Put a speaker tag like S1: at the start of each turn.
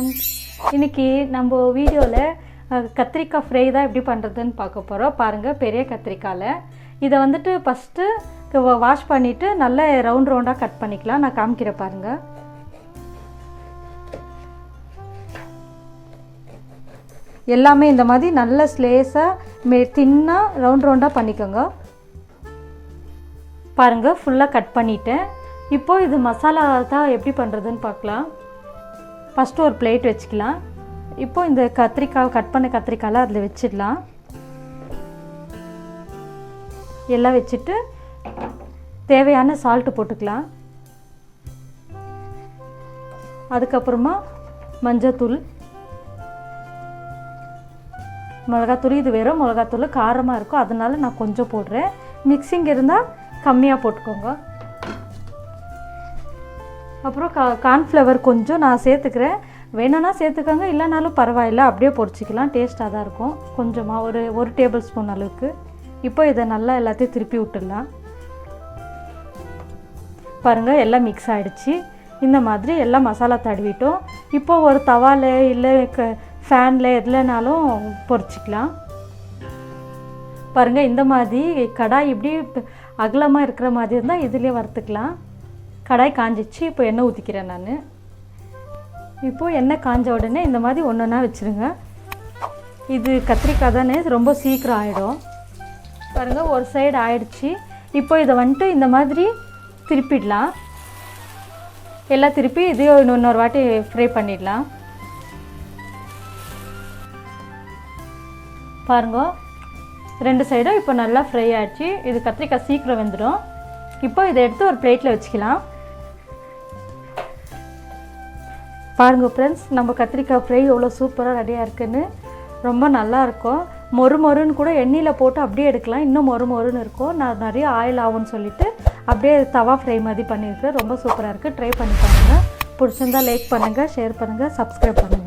S1: Friends, இன்றைக்கி நம்ம வீடியோவில் கத்திரிக்காய் ஃப்ரை தான் எப்படி பண்ணுறதுன்னு பார்க்க போகிறோம். பாருங்கள், பெரிய கத்திரிக்காயில் இதை வந்துட்டு ஃபஸ்ட்டு வாஷ் பண்ணிவிட்டு நல்லா ரவுண்டாக கட் பண்ணிக்கலாம். நான் காமிக்கிறேன் பாருங்கள். எல்லாமே இந்த மாதிரி நல்ல ஸ்லேஸாக தின்னாக ரவுண்டாக பண்ணிக்கோங்க. பாருங்கள், ஃபுல்லாக கட் பண்ணிவிட்டேன். இப்போது இது மசாலா தான் எப்படி பண்ணுறதுன்னு பார்க்கலாம். ஃபஸ்ட்டு ஒரு பிளேட் வச்சுக்கலாம். இப்போது இந்த கத்திரிக்காய் கட் பண்ண கத்திரிக்காயில் அதில் வச்சிடலாம். எல்லாம் வச்சுட்டு தேவையான சால்ட்டு போட்டுக்கலாம். அதுக்கப்புறமா மஞ்சத்தூள், மிளகாத்தூள். இது வெறும் மிளகாத்தூள் காரமாக இருக்கும், அதனால நான் கொஞ்சம் போடுறேன். மிக்சிங் இருந்தால் கம்மியாக போட்டுக்கோங்க. அப்புறம் கார்ன்ஃப்ளவர் கொஞ்சம் நான் சேர்த்துக்கிறேன். வேணும்னா சேர்த்துக்கோங்க, இல்லைனாலும் பரவாயில்ல, அப்படியே பொரிச்சிக்கலாம். டேஸ்ட்டாக தான் இருக்கும். கொஞ்சமாக ஒரு டேபிள் ஸ்பூன் அளவுக்கு. இப்போ இதை நல்லா எல்லாத்தையும் திருப்பி விட்டுடலாம். பாருங்கள், எல்லாம் மிக்ஸ் ஆகிடுச்சு. இந்த மாதிரி எல்லாம் மசாலா தடவிட்டோம். இப்போ ஒரு தவாவில் இல்லை ஃபேனில் எதுலனாலும் பொரிச்சிக்கலாம். பாருங்கள், இந்த மாதிரி கடாய் இப்படி அகலமாக இருக்கிற மாதிரி இருந்தால் இதுலேயே வறுத்துக்கலாம். கடாய் காஞ்சிச்சு. இப்போ எண்ணெய் ஊற்றிக்கிறேன் நான். இப்போது எண்ணெய் காஞ்ச உடனே இந்த மாதிரி ஒன்றா வச்சுருங்க. இது கத்திரிக்காய் தானே, ரொம்ப சீக்கிரம் ஆகிடும். பாருங்கள், ஒரு சைடு ஆயிடுச்சு. இப்போ இதை வந்துட்டு இந்த மாதிரி திருப்பிடலாம். எல்லாம் திருப்பி இதையும் இன்னொரு வாட்டி ஃப்ரை பண்ணிடலாம். பாருங்க, ரெண்டு சைடும் இப்போ நல்லா ஃப்ரை ஆகிடுச்சு. இது கத்திரிக்காய் சீக்கிரம் வெந்துடும். இப்போ இதை எடுத்து ஒரு பிளேட்டில் வச்சுக்கலாம். பாருங்கள் ஃப்ரெண்ட்ஸ், நம்ம கத்திரிக்காய் ஃப்ரை எவ்வளோ சூப்பராக ரெடியாக இருக்குன்னு. ரொம்ப நல்லாயிருக்கும். மொறுன்னு கூட எண்ணெயில் போட்டு அப்படியே எடுக்கலாம். இன்னும் மொறுன்னு இருக்கும். நான் நிறைய ஆயில் ஆகும்னு சொல்லிவிட்டு அப்படியே தவா ஃப்ரை மாதிரி பண்ணியிருக்கேன். ரொம்ப சூப்பராக இருக்குது. ட்ரை பண்ணி பாருங்கள். பிடிச்சிருந்தால் லைக் பண்ணுங்கள், ஷேர் பண்ணுங்கள், சப்ஸ்கிரைப் பண்ணுங்கள்.